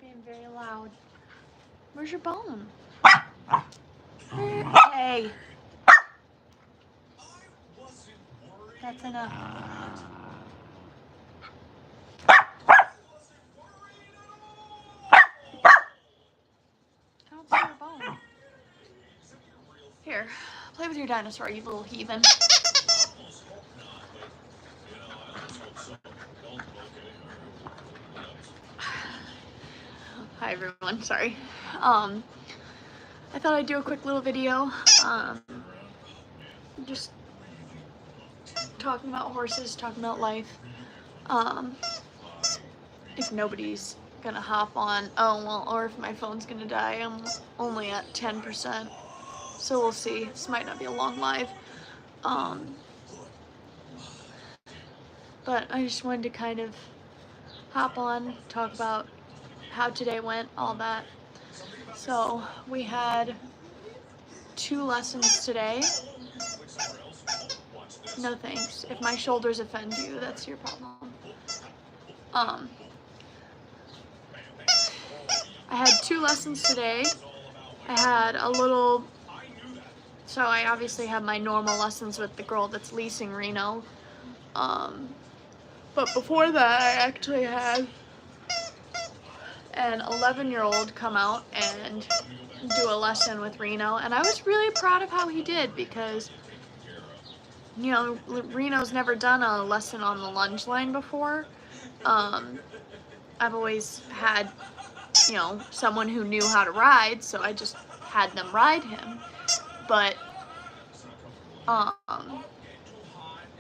being very loud. Where's your bone? Hey. That's enough. I don't see your bone. Here, play with your dinosaur, you little heathen. Hi everyone, sorry. I thought I'd do a quick little video, just talking about horses, talking about life. If nobody's gonna hop on, oh well, or if my phone's gonna die, I'm only at 10%, so we'll see. This might not be a long live. But I just wanted to kind of hop on, talk about how today went, all that. So we had 2 lessons today. No thanks. If my shoulders offend you, that's your problem. I had 2 lessons today. I had a little, so I obviously have my normal lessons with the girl that's leasing Reno. But before that, I actually had an 11-year-old come out and do a lesson with Reno, and I was really proud of how he did because, you know, Reno's never done a lesson on the lunge line before. I've always had, you know, someone who knew how to ride, so I just had them ride him. But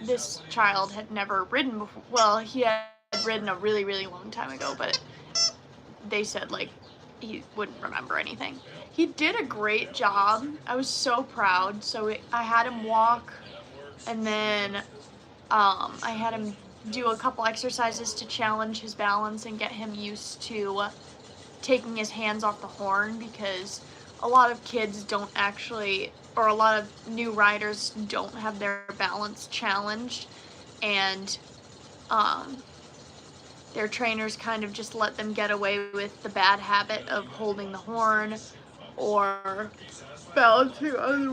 this child had never ridden before. Well, he had ridden a really, really long time ago, but they said, like, he wouldn't remember anything. He did a great job. I was so proud. So I had him walk, and then I had him do a couple exercises to challenge his balance and get him used to taking his hands off the horn, because a lot of kids don't actually, or a lot of new riders don't have their balance challenged, and their trainers kind of just let them get away with the bad habit of holding the horn or balancing on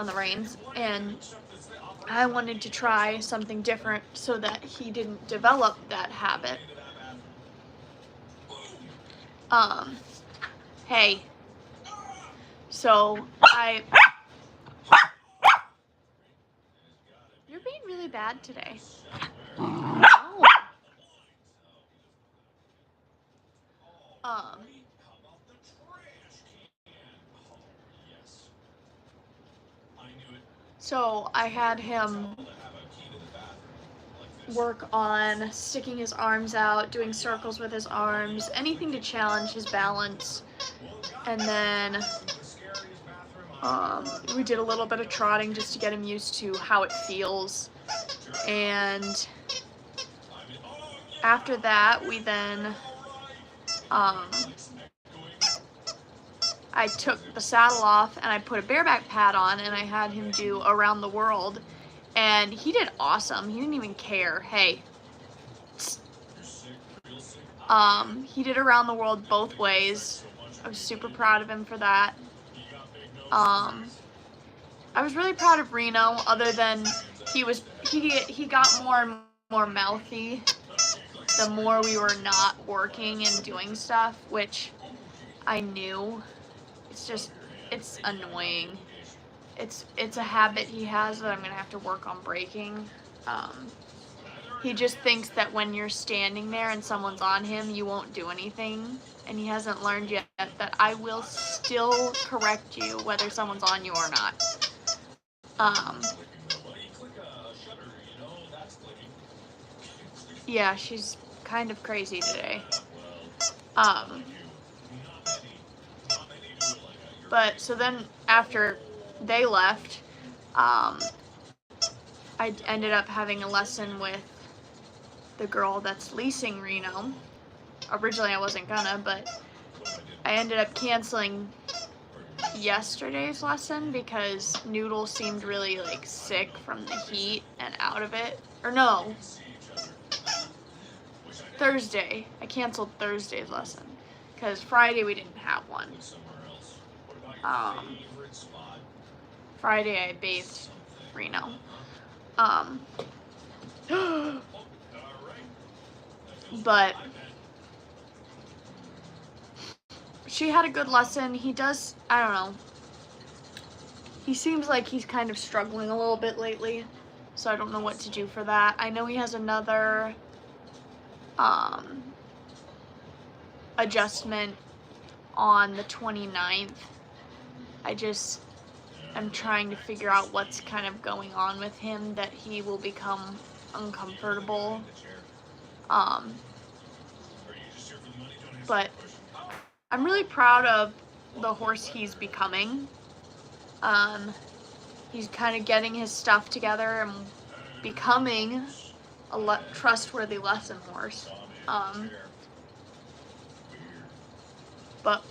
the reins, and I wanted to try something different so that he didn't develop that habit. Hey, so you're being really bad today. No. So I had him work on sticking his arms out, doing circles with his arms, anything to challenge his balance. And then we did a little bit of trotting just to get him used to how it feels. And after that, we then I took the saddle off and I put a bareback pad on, and I had him do around the world, and he did awesome. He didn't even care. Hey. He did around the world both ways. I was super proud of him for that. I was really proud of Reno, other than he got more and more mouthy the more we were not working and doing stuff, which I knew. It's annoying. It's a habit he has that I'm gonna have to work on breaking. He just thinks that when you're standing there and someone's on him, you won't do anything, and he hasn't learned yet that I will still correct you whether someone's on you or not. Yeah, she's kind of crazy today. But so then after they left, I ended up having a lesson with the girl that's leasing Reno. Originally I wasn't gonna, but I ended up canceling yesterday's lesson because Noodle seemed really like sick from the heat and out of it. Or no. Thursday. I canceled Thursday's lesson because Friday we didn't have one. Friday I bathed Reno. But she had a good lesson. He does, I don't know. He seems like he's kind of struggling a little bit lately, so I don't know what to do for that. I know he has another adjustment on the 29th. I'm trying to figure out what's kind of going on with him that he will become uncomfortable. But I'm really proud of the horse he's becoming. He's kind of getting his stuff together and becoming a trustworthy lesson horse. But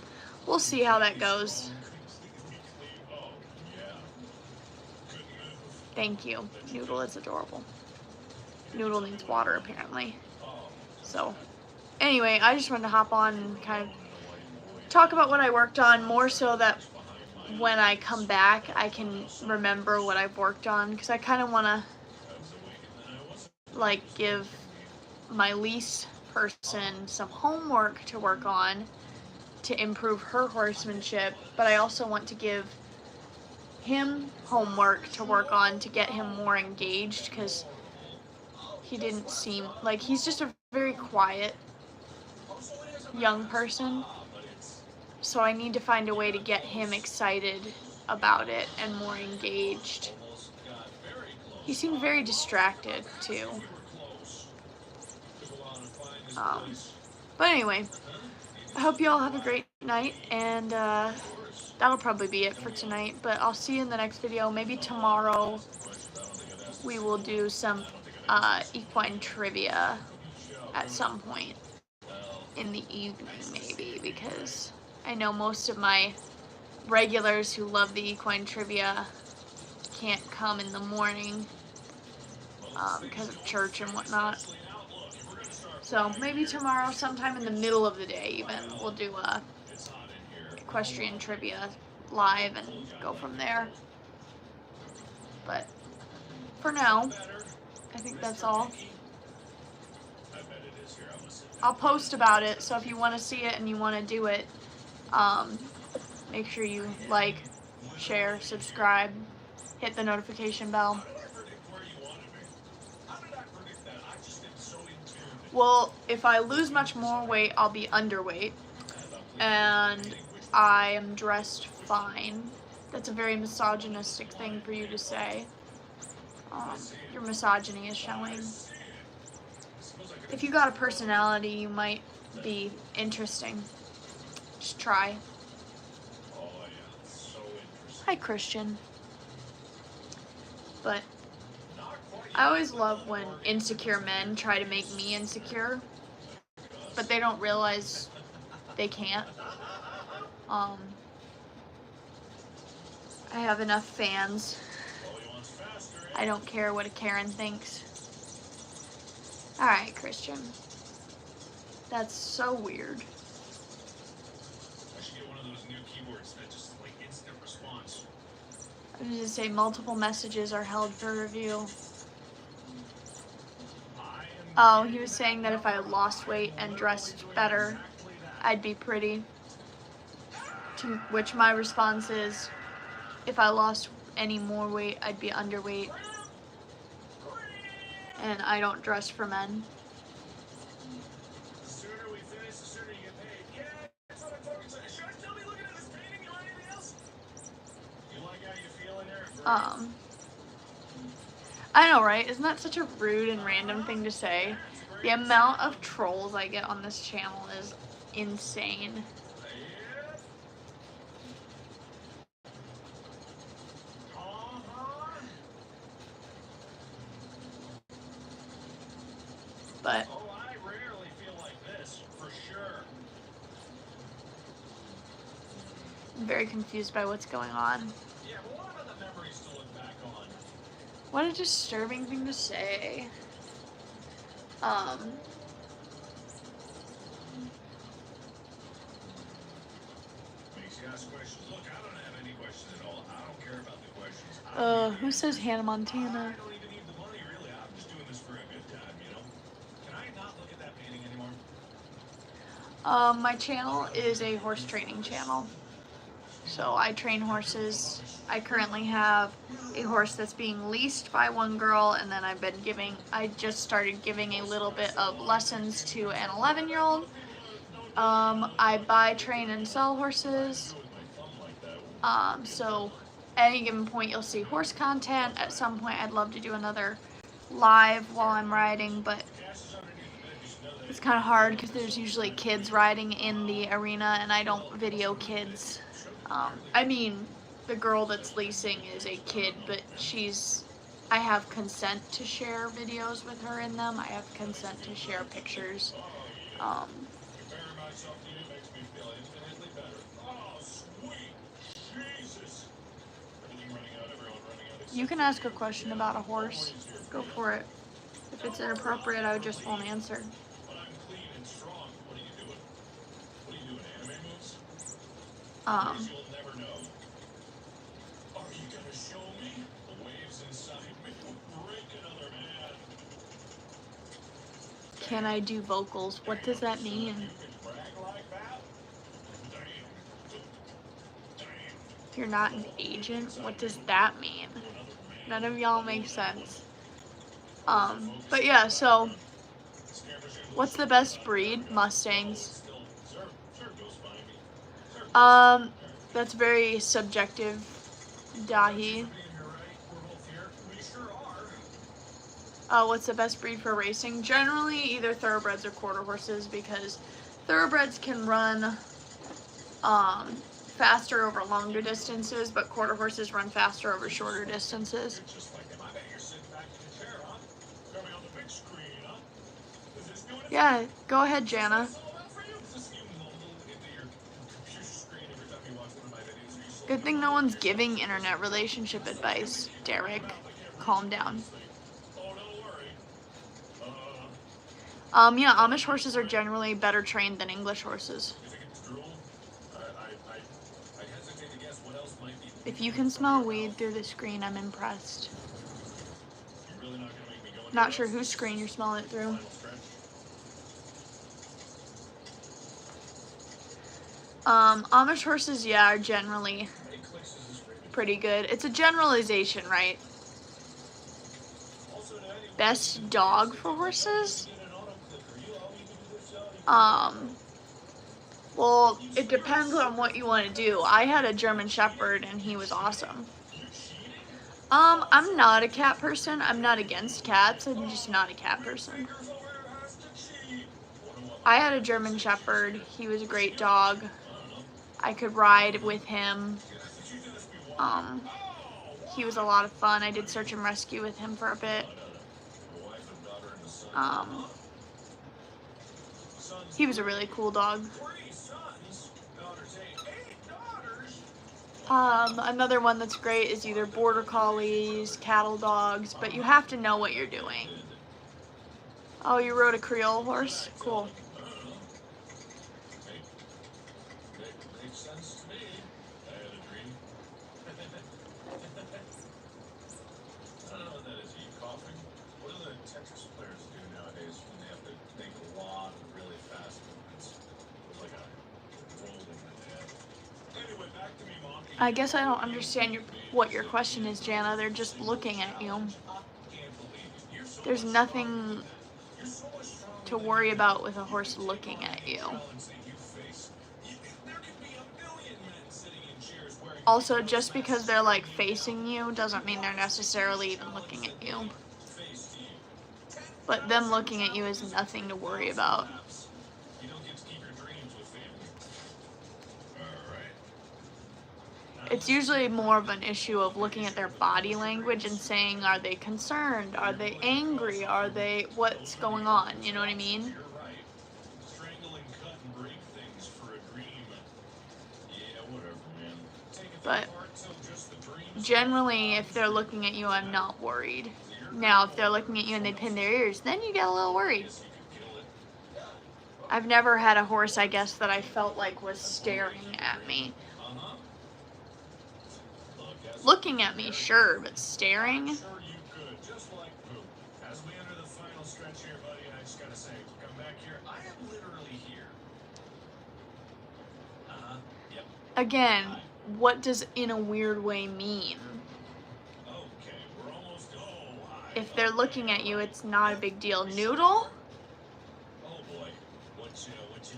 we'll see how that goes. Thank you. Noodle is adorable. Noodle needs water apparently. So anyway, I just wanted to hop on and kind of talk about what I worked on, more so that when I come back I can remember what I've worked on, because I kind of want to like give my lease person some homework to work on to improve her horsemanship, but I also want to give him homework to work on to get him more engaged, because he didn't seem like, he's just a very quiet young person, so I need to find a way to get him excited about it and more engaged. He seemed very distracted too. But anyway, I hope you all have a great night, and that'll probably be it for tonight, but I'll see you in the next video. Maybe tomorrow we will do some equine trivia at some point in the evening, maybe, because I know most of my regulars who love the equine trivia can't come in the morning because of church and whatnot. So maybe tomorrow, sometime in the middle of the day even, we'll do a equestrian trivia live and go from there. But for now, I think that's all. I'll post about it, so if you want to see it and you want to do it, make sure you like, share, subscribe, hit the notification bell. Well, if I lose much more weight, I'll be underweight, and I am dressed fine. That's a very misogynistic thing for you to say. Your misogyny is showing. If you got a personality, you might be interesting. Just try. Hi, Christian. But I always love when insecure men try to make me insecure, but they don't realize they can't. I have enough fans. I don't care what a Karen thinks. Alright, Christian. That's so weird. I was gonna say multiple messages are held for review. Oh, he was saying that if I lost weight and dressed better, I'd be pretty. To which my response is, if I lost any more weight, I'd be underweight. And I don't dress for men. I know, right? Isn't that such a rude and random thing to say? The amount of trolls I get on this channel is insane. But I rarely feel like this, for sure. I'm very confused by what's going on. Yeah, but what about the memories to look back on? What a disturbing thing to say. Who says Hannah Montana? My channel is a horse training channel. So I train horses. I currently have a horse that's being leased by one girl, and then I just started giving a little bit of lessons to an 11-year-old. I buy, train, and sell horses. So at any given point you'll see horse content. At some point I'd love to do another live while I'm riding, but it's kind of hard because there's usually kids riding in the arena and I don't video kids. I mean, the girl that's leasing is a kid, but I have consent to share videos with her in them. I have consent to share pictures. You can ask a question about a horse. Go for it. If it's inappropriate, I just won't answer. Can I do vocals? What does that mean? If you're not an agent, what does that mean? None of y'all make sense. But yeah, so what's the best breed? Mustangs. That's very subjective, Dahi. What's the best breed for racing? Generally, either thoroughbreds or quarter horses, because thoroughbreds can run faster over longer distances, but quarter horses run faster over shorter distances. Yeah, go ahead, Jana. Good thing no one's giving internet relationship advice, Derek. Calm down. Yeah, Amish horses are generally better trained than English horses. If you can smell weed through the screen, I'm impressed. Not sure whose screen you're smelling it through. Amish horses, yeah, are generally pretty good. It's a generalization, right? Best dog for horses? Well, it depends on what you want to do. I had a German Shepherd and he was awesome. I'm not a cat person. I'm not against cats. I'm just not a cat person. I had a German Shepherd. He was a great dog. I could ride with him. He was a lot of fun. I did search and rescue with him for a bit. He was a really cool dog. Another one that's great is either border collies, cattle dogs, but you have to know what you're doing. Oh, you rode a Creole horse? Cool. I guess I don't understand what your question is, Jana. They're just looking at you. There's nothing to worry about with a horse looking at you. Also, just because they're like facing you doesn't mean they're necessarily even looking at you. But them looking at you is nothing to worry about. It's usually more of an issue of looking at their body language and saying, are they concerned? Are they angry? What's going on? You know what I mean? But generally, if they're looking at you, I'm not worried. Now, if they're looking at you and they pin their ears, then you get a little worried. I've never had a horse, I guess, that I felt like was staring at me. Looking at me, sure, but staring? Sure you could, just like poop. As we enter the final stretch here, buddy, I just gotta say, come back here. I am literally here. Yep. Again, what does in a weird way mean? Okay, we're almost. If they're looking at you, it's not a big deal. Noodle? Oh boy, what you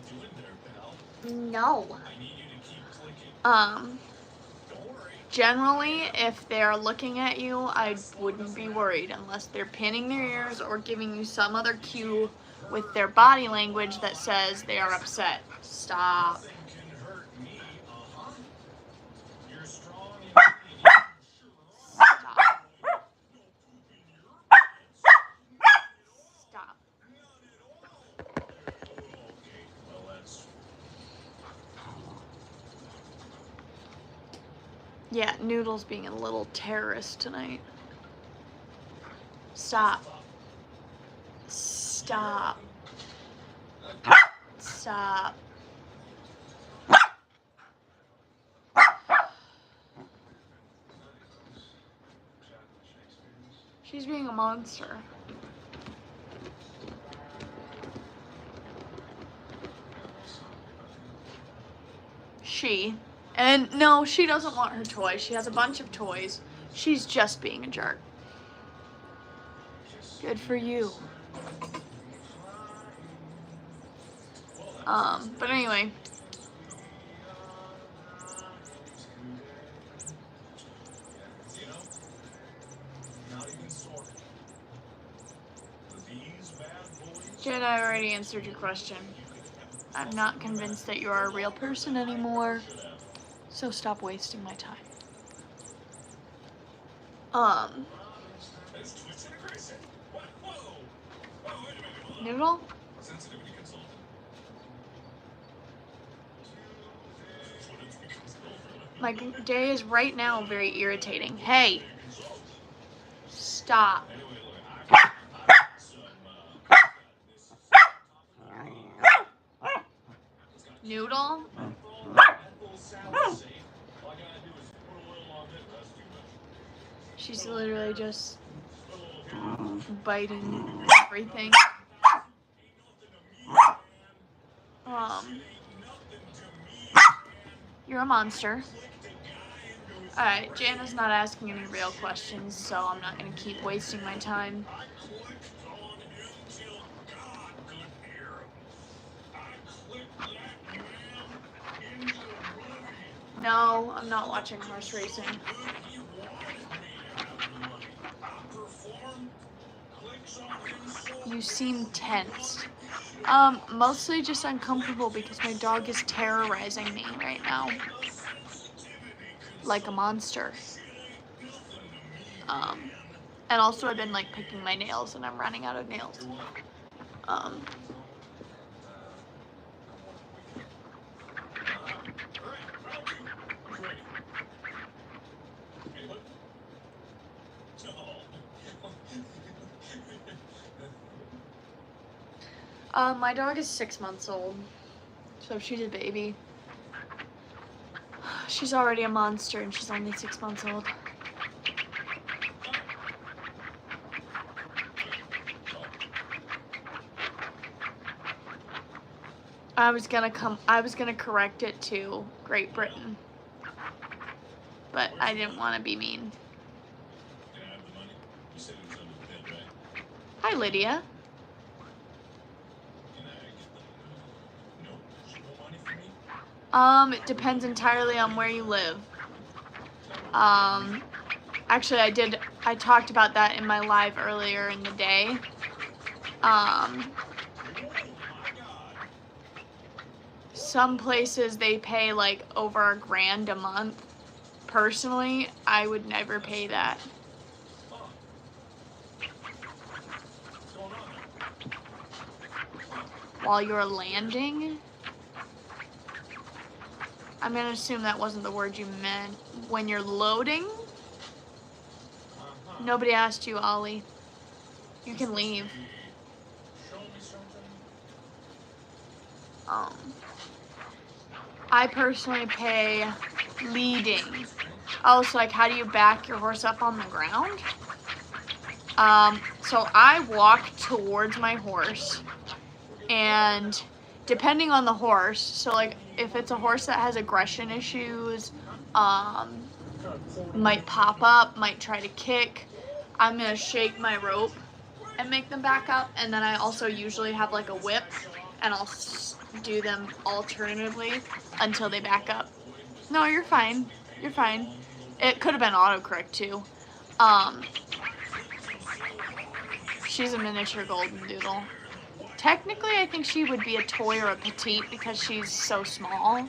doing there, pal? No. I need you to keep clicking. Don't worry. Generally, if they're looking at you, I wouldn't be worried unless they're pinning their ears or giving you some other cue with their body language that says they are upset. Stop. Nothing can hurt me. You're strong and Stop. Stop. Okay, well that's. Yeah, Noodle's being a little terrorist tonight. Stop. Stop. Stop. She's being a monster. And no, she doesn't want her toys. She has a bunch of toys. She's just being a jerk. Good for you. But anyway. Jen, I already answered your question. I'm not convinced that you are a real person anymore. So stop wasting my time. Noodle? My day is right now very irritating. Hey! Stop. Noodle? She's literally just biting everything. You're a monster. Alright, Jana's not asking any real questions, so I'm not going to keep wasting my time. No, I'm not watching horse racing. You seem tense. Mostly just uncomfortable because my dog is terrorizing me right now. Like a monster. And also I've been like picking my nails and I'm running out of nails. My dog is 6 months old, so she's a baby. She's already a monster and she's only 6 months old. I was gonna correct it to Great Britain, but I didn't want to be mean. Hi, Lydia. It depends entirely on where you live. Actually, I talked about that in my live earlier in the day. Some places they pay like over $1,000 a month. Personally, I would never pay that. While you're landing? I'm gonna assume that wasn't the word you meant. When you're loading? Nobody asked you, Ollie. You can leave. I personally pay leading. Oh, so like how do you back your horse up on the ground? So I walk towards my horse, and depending on the horse, so like if it's a horse that has aggression issues, might pop up, might try to kick, I'm gonna shake my rope and make them back up. And then I also usually have like a whip, and I'll do them alternatively until they back up. No, you're fine. You're fine. It could have been autocorrect too. She's a miniature golden doodle. Technically, I think she would be a toy or a petite because she's so small.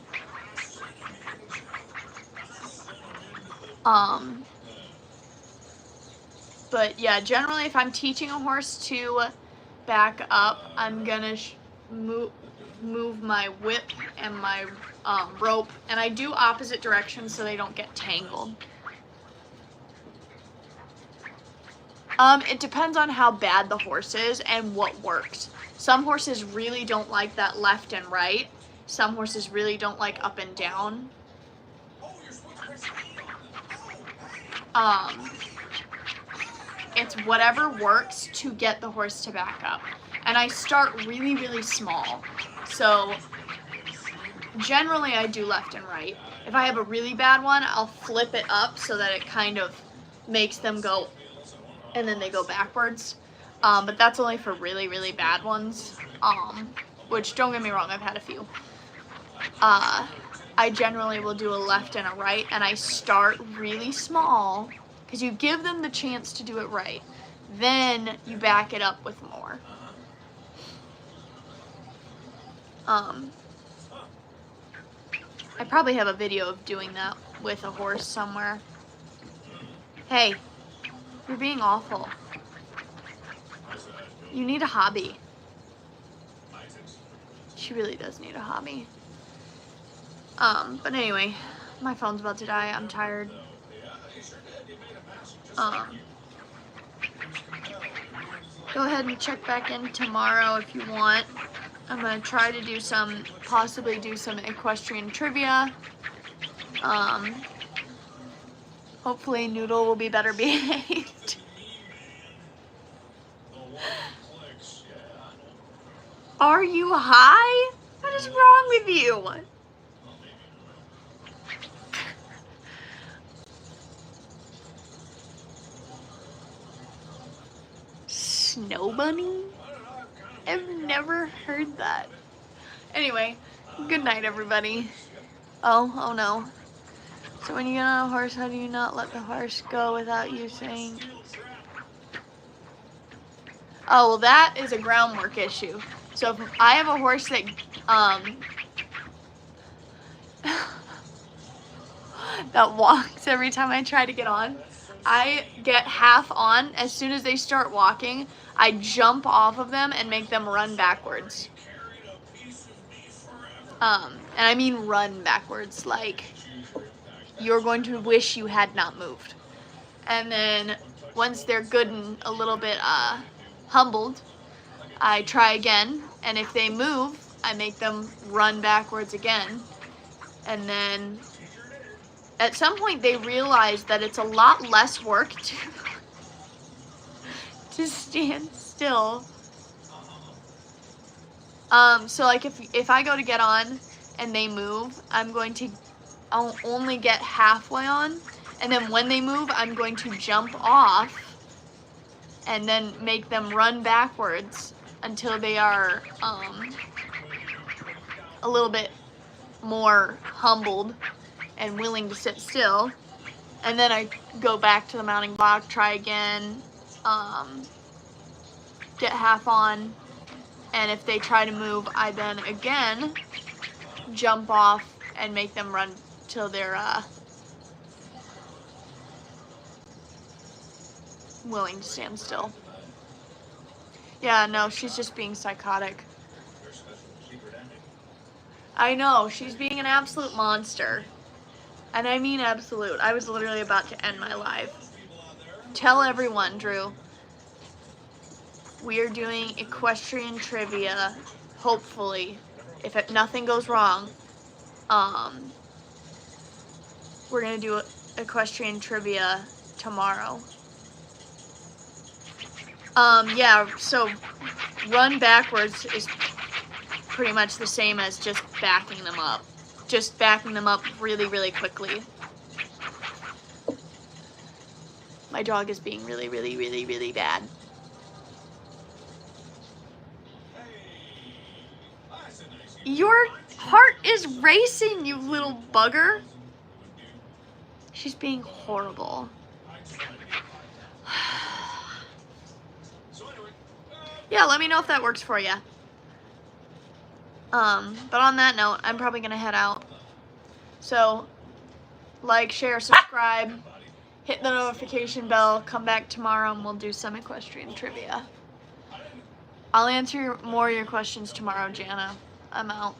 But yeah, generally if I'm teaching a horse to back up, I'm gonna move my whip and my rope, and I do opposite directions so they don't get tangled. It depends on how bad the horse is and what works. Some horses really don't like that left and right. Some horses really don't like up and down. It's whatever works to get the horse to back up. And I start really, really small. So generally I do left and right. If I have a really bad one, I'll flip it up so that it kind of makes them go and then they go backwards. But that's only for really, really bad ones. Which, don't get me wrong, I've had a few. I generally will do a left and a right, and I start really small because you give them the chance to do it right. Then you back it up with more. I probably have a video of doing that with a horse somewhere. Hey, you're being awful. You need a hobby. She really does need a hobby. But anyway, my phone's about to die. I'm tired. Go ahead and check back in tomorrow if you want. I'm gonna try to do possibly do some equestrian trivia. Hopefully Noodle will be better behaved. Are you high? What is wrong with you? Snow bunny? I've never heard that. Anyway, good night everybody. Oh no. So when you get on a horse, how do you not let the horse go without you saying? Oh, well that is a groundwork issue. So if I have a horse that, that walks every time I try to get on, I get half on. As soon as they start walking, I jump off of them and make them run backwards. And I mean run backwards, like you're going to wish you had not moved. And then once they're good and a little bit humbled, I try again, and if they move, I make them run backwards again. And then at some point they realize that it's a lot less work to stand still. So like if I go to get on and they move, I'll only get halfway on, and then when they move, I'm going to jump off and then make them run backwards until they are a little bit more humbled and willing to sit still. And then I go back to the mounting block, try again, get half on, and if they try to move, I then again jump off and make them run till they're willing to stand still. Yeah, no, she's just being psychotic. I know, she's being an absolute monster. And I mean absolute. I was literally about to end my life. Tell everyone, Drew. We are doing equestrian trivia, hopefully. If nothing goes wrong, we're gonna do equestrian trivia tomorrow. Yeah, so run backwards is pretty much the same as just backing them up. Just backing them up really, really quickly. My dog is being really, really, really, really bad. Your heart is racing, you little bugger. She's being horrible. Yeah, let me know if that works for you. But on that note, I'm probably gonna head out. So, like, share, subscribe, hit the notification bell, come back tomorrow and we'll do some equestrian trivia. I'll answer more of your questions tomorrow, Jana. I'm out.